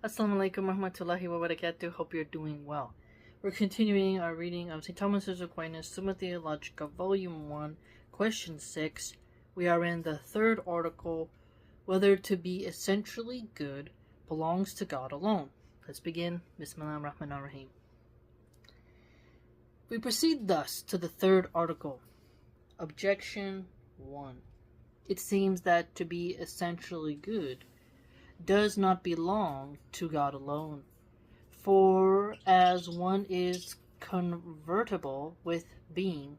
Assalamualaikum warahmatullahi wabarakatuh. Hope you're doing well. We're continuing our reading of St. Thomas Aquinas, Summa Theologica, Volume 1, Question 6. We are in the third article, whether to be essentially good belongs to God alone. Let's begin. Bismillahirrahmanirrahim. We proceed thus to the third article. Objection 1. It seems that to be essentially good does not belong to God alone. For as one is convertible with being,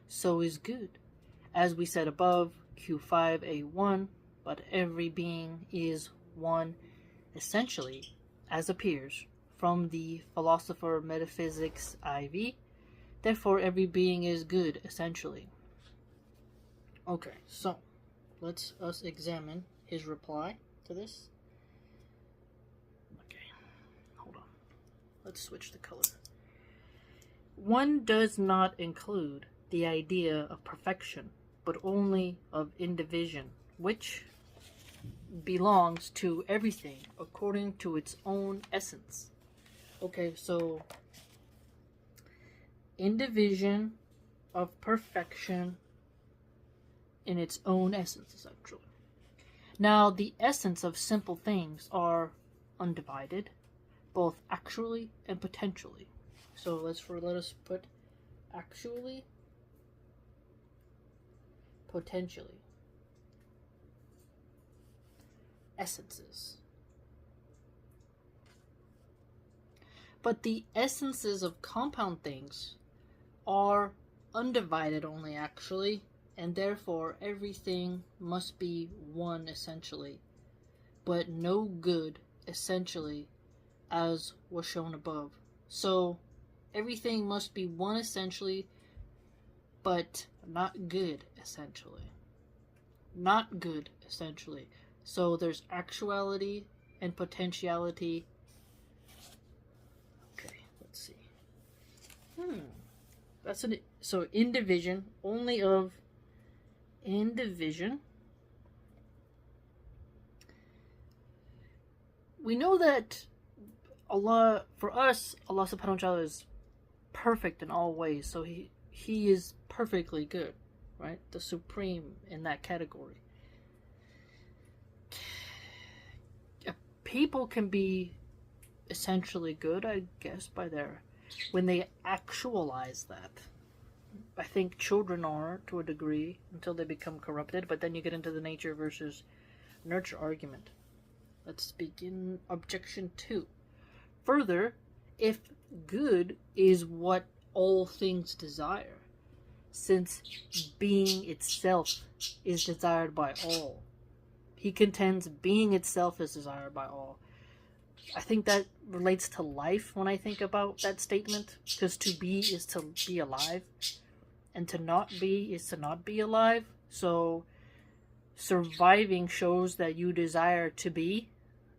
so is good. As we said above, Q5A1, but every being is one essentially, as appears from the Philosopher Metaphysics IV. Therefore, every being is good essentially. Okay, so let's us examine his reply to this. Let's switch the color. One does not include the idea of perfection, but only of indivision, which belongs to everything according to its own essence. Okay, so indivision of perfection in its own essence, essentially. Now, the essence of simple things are undivided, both actually and potentially. So let us put actually, potentially. Essences. But the essences of compound things are undivided only actually, and therefore everything must be one essentially, but no good essentially, as was shown above. So everything must be one essentially, but not good essentially. Not good essentially. So there's actuality and potentiality. Okay, let's see. That's so in division, only of in division. We know that Allah, for us, Allah subhanahu wa ta'ala is perfect in all ways, so he is perfectly good, right? The supreme in that category. People can be essentially good, I guess, when they actualize that. I think children are, to a degree, until they become corrupted, but then you get into the nature versus nurture argument. Let's begin objection 2. Further, if good is what all things desire, since being itself is desired by all, he contends being itself is desired by all. I think that relates to life when I think about that statement, because to be is to be alive, and to not be is to not be alive. So surviving shows that you desire to be,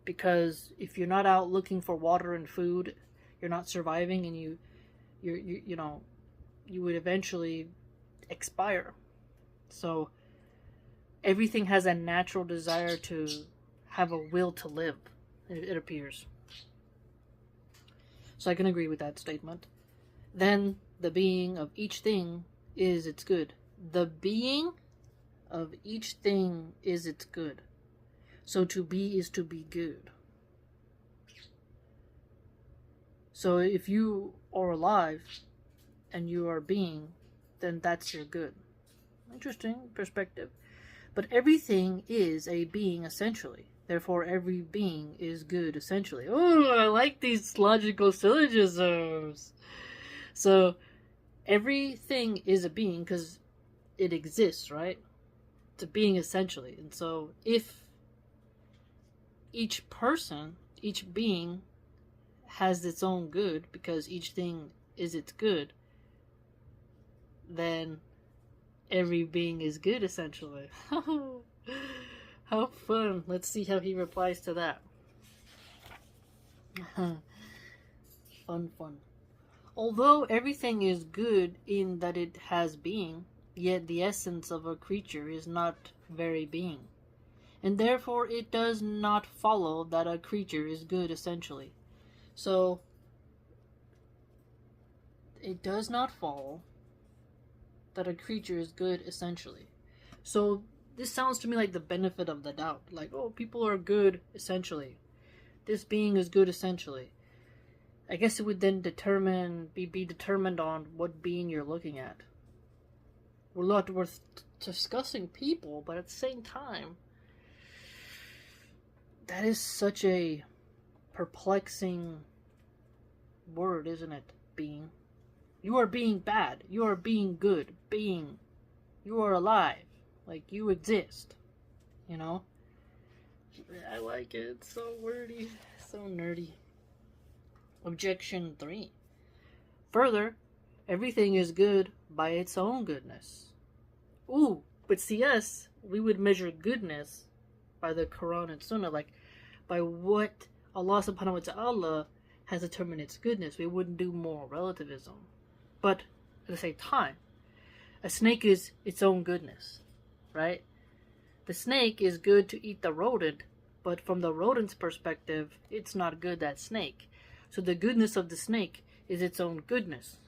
because if you're not out looking for water and food, you're not surviving, and you would eventually expire. So everything has a natural desire to have a will to live, it appears. So I can agree with that statement. Then the being of each thing is its good. The being of each thing is its good. So to be is to be good. So if you are alive and you are being, then that's your good. Interesting perspective. But everything is a being essentially. Therefore every being is good essentially. Oh, I like these logical syllogisms. So everything is a being because it exists, right? It's a being essentially. And so if each person, each being has its own good because each thing is its good, then every being is good essentially. How fun. Let's see how he replies to that. Fun. Although everything is good in that it has being, yet the essence of a creature is not very being. and therefore it does not follow that a creature is good essentially. So, it does not follow that a creature is good essentially. So, this sounds to me like the benefit of the doubt. Like, oh, people are good essentially. This being is good essentially. I guess it would then be determined on what being you're looking at. We're discussing people, but at the same time, that is such a perplexing word, isn't it? Being. You are being bad. You are being good. Being. You are alive. Like, you exist. You know? I like it. It's so wordy. So nerdy. Objection 3. Further, everything is good by its own goodness. Ooh, but see us, we would measure goodness by the Quran and Sunnah, like by what Allah subhanahu wa ta'ala has determined its goodness. We wouldn't do moral relativism. But at the same time, a snake is its own goodness, right? The snake is good to eat the rodent, but from the rodent's perspective, it's not good, that snake. So the goodness of the snake is its own goodness,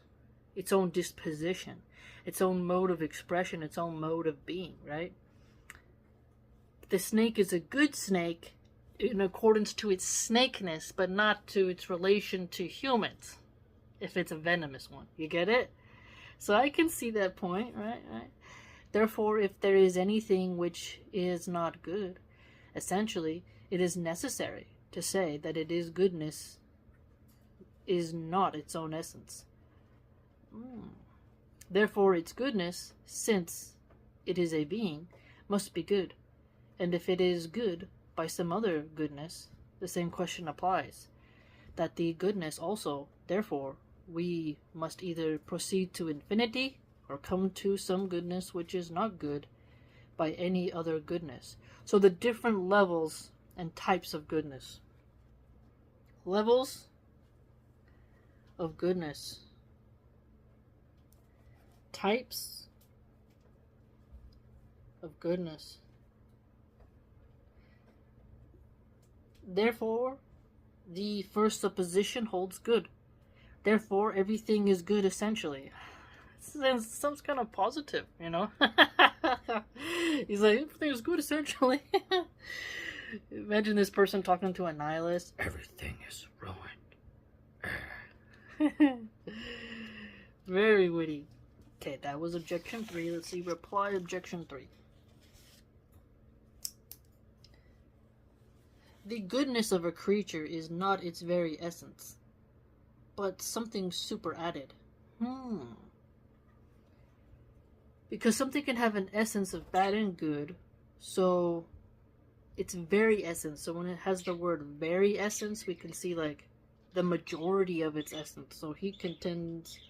its own disposition, its own mode of expression, its own mode of being, right? The snake is a good snake in accordance to its snakeness, but not to its relation to humans, if it's a venomous one. You get it? So I can see that point, right? Therefore, if there is anything which is not good, essentially, it is necessary to say that it is goodness is not its own essence. Therefore, its goodness, since it is a being, must be good. And if it is good by some other goodness, the same question applies. That the goodness also, therefore, we must either proceed to infinity or come to some goodness which is not good by any other goodness. So the different levels and types of goodness. Levels of goodness. Types of goodness. Therefore, the first supposition holds good. Therefore, everything is good essentially. It sounds kind of positive, you know? He's like, everything is good essentially. Imagine this person talking to a nihilist. Everything is ruined. Very witty. Okay, that was objection 3. Let's see, reply objection 3. The goodness of a creature is not its very essence, but something superadded. Because something can have an essence of bad and good, so its very essence. So when it has the word very essence, we can see like the majority of its essence. So he contends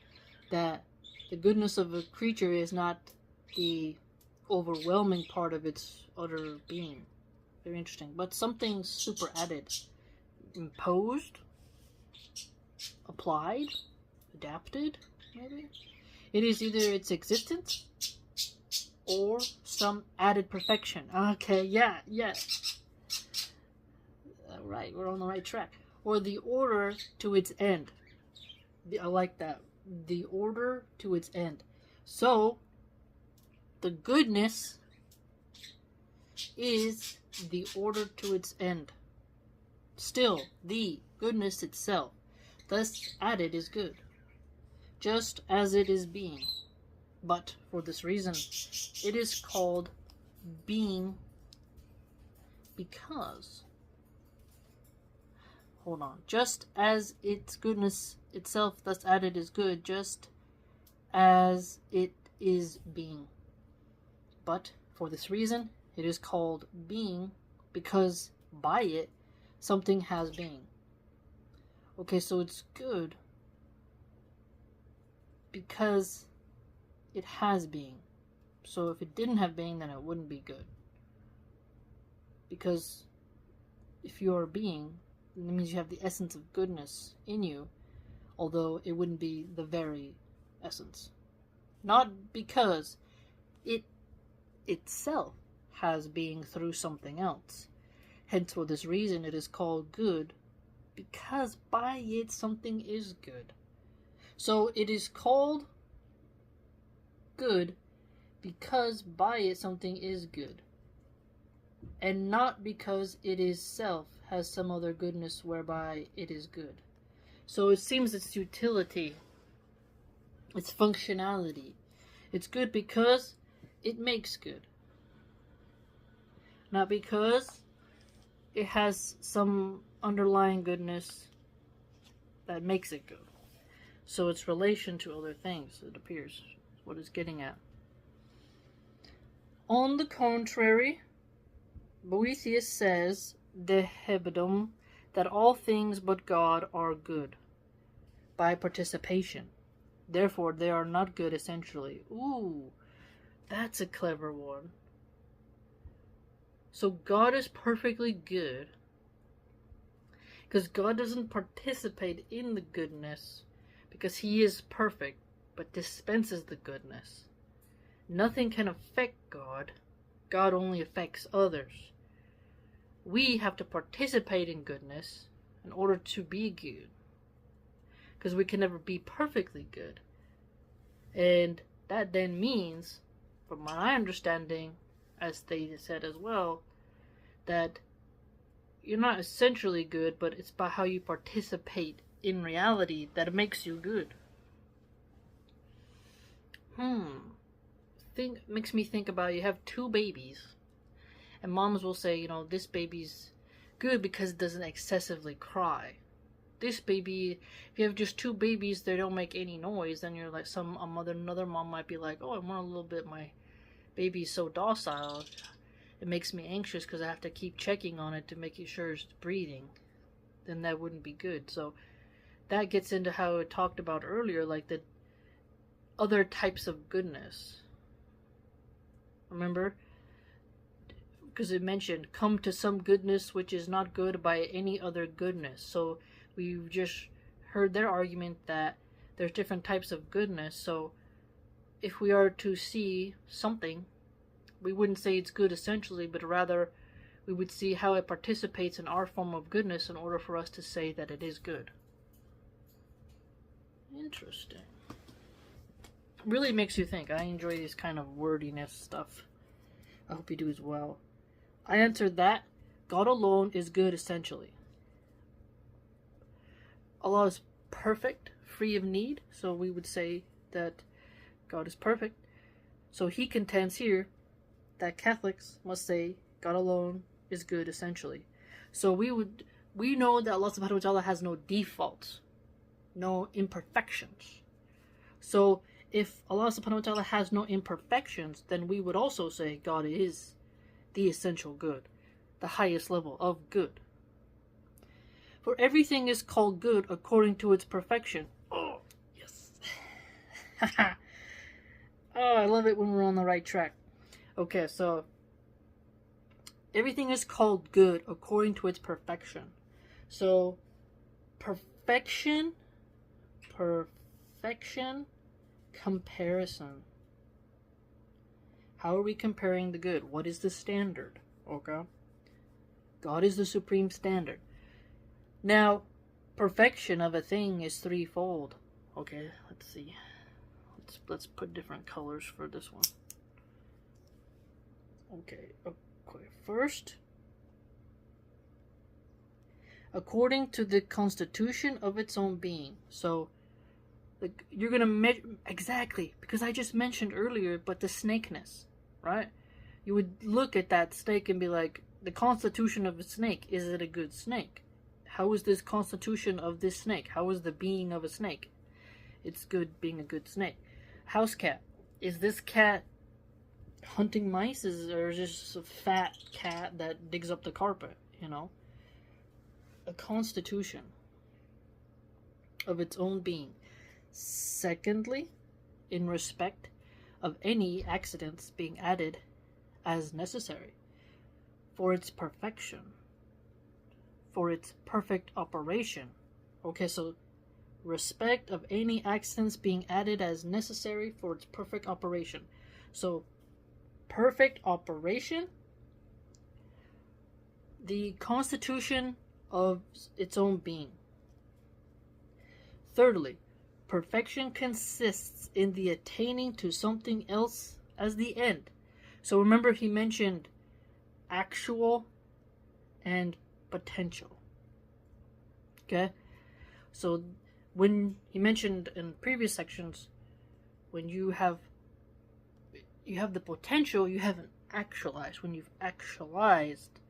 that the goodness of a creature is not the overwhelming part of its utter being. Very interesting. But something superadded, imposed, applied, adapted, maybe? It is either its existence or some added perfection. Okay, yeah. Right, we're on the right track. Or the order to its end. I like that. The order to its end. So, the goodness is the order to its end. Still, the goodness itself, thus added, is good, just as it is being. But for this reason, it is called being because, just as its goodness itself thus added is good, just as it is being. But for this reason, it is called being because by it, something has being. Okay, so it's good because it has being. So if it didn't have being, then it wouldn't be good. Because if you are being, that means you have the essence of goodness in you, although it wouldn't be the very essence. Not because it itself has being through something else. Hence, for this reason, it is called good, because by it something is good. So it is called good because by it something is good, and not because it is self has some other goodness whereby it is good. So it seems its utility, its functionality, it's good because it makes good, not because it has some underlying goodness that makes it good. So its relation to other things, it appears, is what it's getting at. On the contrary, Boethius says, De Hebdom, that all things but God are good by participation. Therefore, they are not good essentially. Ooh, that's a clever one. So God is perfectly good because God doesn't participate in the goodness because he is perfect but dispenses the goodness. Nothing can affect God. God only affects others. We have to participate in goodness in order to be good, because we can never be perfectly good. And that then means, from my understanding, as they said as well, that you're not essentially good, but it's by how you participate in reality that it makes you good. Makes me think about, you have two babies, and moms will say, this baby's good because it doesn't excessively cry. This baby, if you have just two babies, they don't make any noise, then you're like, another mom might be like, oh, I want a little bit, my baby's so docile, it makes me anxious because I have to keep checking on it to make sure it's breathing. Then that wouldn't be good. So that gets into how it talked about earlier, like the other types of goodness. Remember? Because it mentioned, come to some goodness which is not good by any other goodness. So we've just heard their argument that there's different types of goodness. So if we are to see something, we wouldn't say it's good essentially, but rather we would see how it participates in our form of goodness in order for us to say that it is good. Interesting. Really makes you think. I enjoy this kind of wordiness stuff. I hope you do as well. I answered that God alone is good essentially. Allah is perfect, free of need, so we would say that God is perfect. So he contends here that Catholics must say God alone is good essentially. So we know that Allah subhanahu wa ta'ala has no defaults, no imperfections. So if Allah subhanahu wa ta'ala has no imperfections, then we would also say God is the essential good, the highest level of good. For everything is called good according to its perfection. Oh, yes. Oh, I love it when we're on the right track. Okay, so everything is called good according to its perfection. So perfection, comparison. How are we comparing the good? What is the standard? Okay. God is the supreme standard. Now, perfection of a thing is threefold. Okay, let's see. Let's put different colors for this one. Okay. First, according to the constitution of its own being. So, you're going to measure exactly, because I just mentioned earlier, but the snakeness, right? You would look at that snake and be like, the constitution of a snake, is it a good snake? How is this constitution of this snake? How is the being of a snake? It's good being a good snake. House cat. Is this cat hunting mice? Or is this just a fat cat that digs up the carpet? A constitution of its own being. Secondly, in respect of any accidents being added as necessary for its perfection, for its perfect operation. Okay, so respect of any accidents being added as necessary for its perfect operation. So perfect operation the constitution of its own being. Thirdly, perfection consists in the attaining to something else as the end. So remember, he mentioned actual and potential. Okay? So when he mentioned in previous sections, when you have the potential, you haven't actualized. When you've actualized,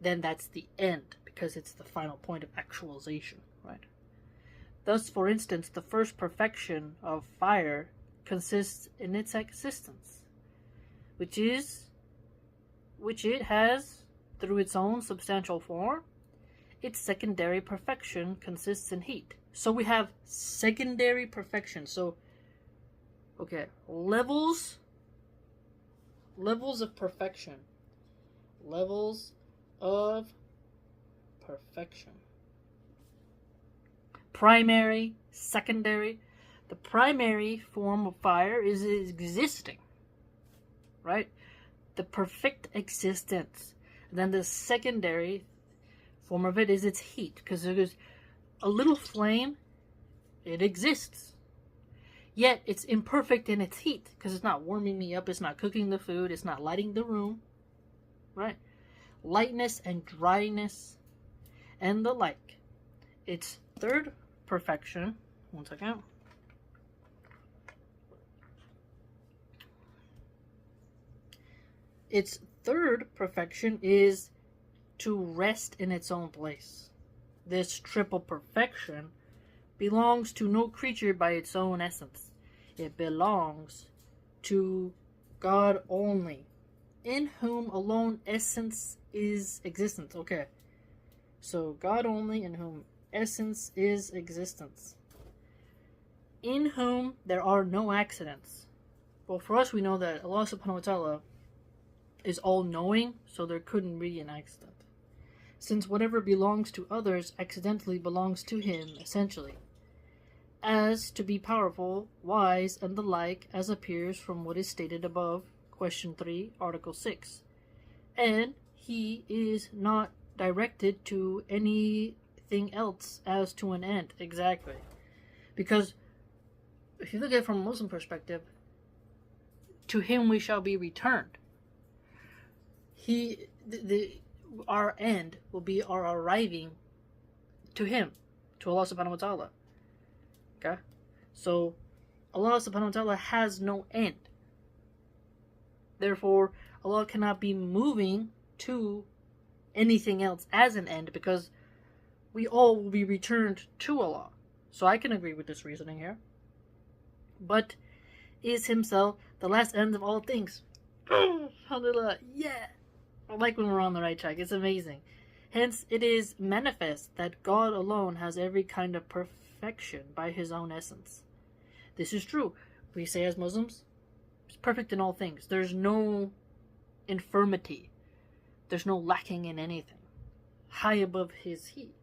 then that's the end, because it's the final point of actualization, right? Thus, for instance, the first perfection of fire consists in its existence, which it has through its own substantial form. Its secondary perfection consists in heat. So we have secondary perfection. So, okay, levels of perfection. Levels of perfection. Primary, secondary. The primary form of fire is existing, right? The perfect existence. And then the secondary form of it is its heat, because there's a little flame, it exists. Yet it's imperfect in its heat, because it's not warming me up, it's not cooking the food, it's not lighting the room, right? Lightness and dryness and the like. Its third perfection, one second. Its third perfection is to rest in its own place. This triple perfection belongs to no creature by its own essence. It belongs to God only, in whom alone essence is existence. Okay, so God only, in whom essence is existence, in whom there are no accidents. Well, for us, we know that Allah subhanahu wa ta'ala is all-knowing, so there couldn't be an accident, since whatever belongs to others accidentally belongs to him, essentially, as to be powerful, wise, and the like, as appears from what is stated above, question 3, article 6. And he is not directed to anything else as to an end. Exactly. Because if you look at it from a Muslim perspective, to him we shall be returned. Our end will be our arriving to him, to Allah subhanahu wa ta'ala. Okay? So, Allah subhanahu wa ta'ala has no end. Therefore, Allah cannot be moving to anything else as an end, because we all will be returned to Allah. So I can agree with this reasoning here. But is himself the last end of all things. Alhamdulillah, yeah! I like when we're on the right track. It's amazing. Hence, it is manifest that God alone has every kind of perfection by his own essence. This is true. We say as Muslims, he's perfect in all things. There's no infirmity. There's no lacking in anything. High above his he.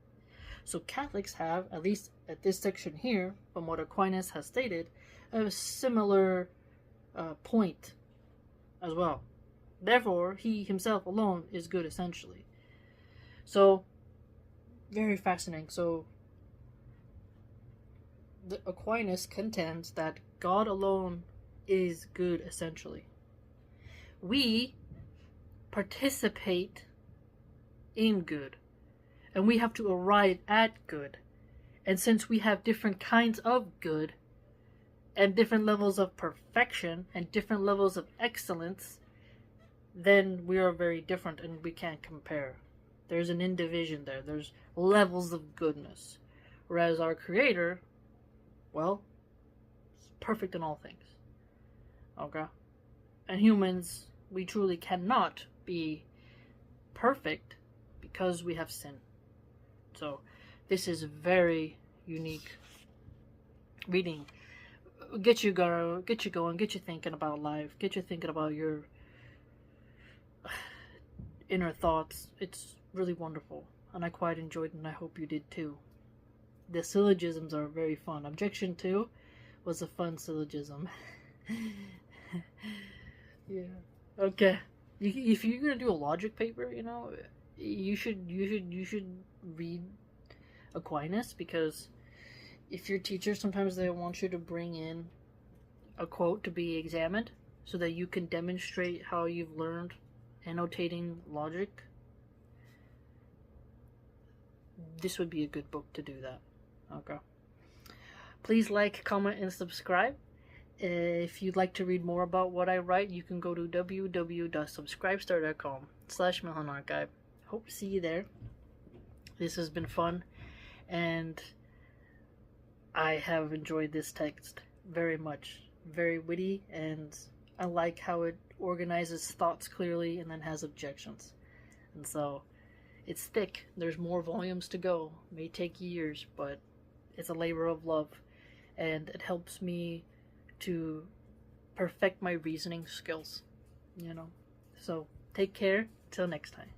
So Catholics have, at least at this section here, from what Aquinas has stated, a similar point as well. Therefore, he himself alone is good, essentially. So, very fascinating. So, the Aquinas contends that God alone is good, essentially. We participate in good, and we have to arrive at good. And since we have different kinds of good, and different levels of perfection, and different levels of excellence, then we are very different and we can't compare. There's an indivision there. There's levels of goodness. Whereas our Creator, well, is perfect in all things. Okay? And humans, we truly cannot be perfect because we have sin. So, this is very unique reading. Get you going, get you thinking about life, get you thinking about your inner thoughts. It's really wonderful, and I quite enjoyed it, and I hope you did too. The syllogisms are very fun. Objection 2 was a fun syllogism. Yeah. Okay. If you're gonna do a logic paper, you should read Aquinas, because if your teacher, sometimes they want you to bring in a quote to be examined so that you can demonstrate how you've learned annotating logic. This would be a good book to do that. Okay. Please like, comment, and subscribe. If you'd like to read more about what I write, you can go to www.subscribestar.com/MilhanArchive. Hope to see you there. This has been fun, and I have enjoyed this text very much. Very witty, and I like how it organizes thoughts clearly and then has objections. And so, it's thick. There's more volumes to go. It may take years, but it's a labor of love, and it helps me to perfect my reasoning skills, So, take care. Till next time.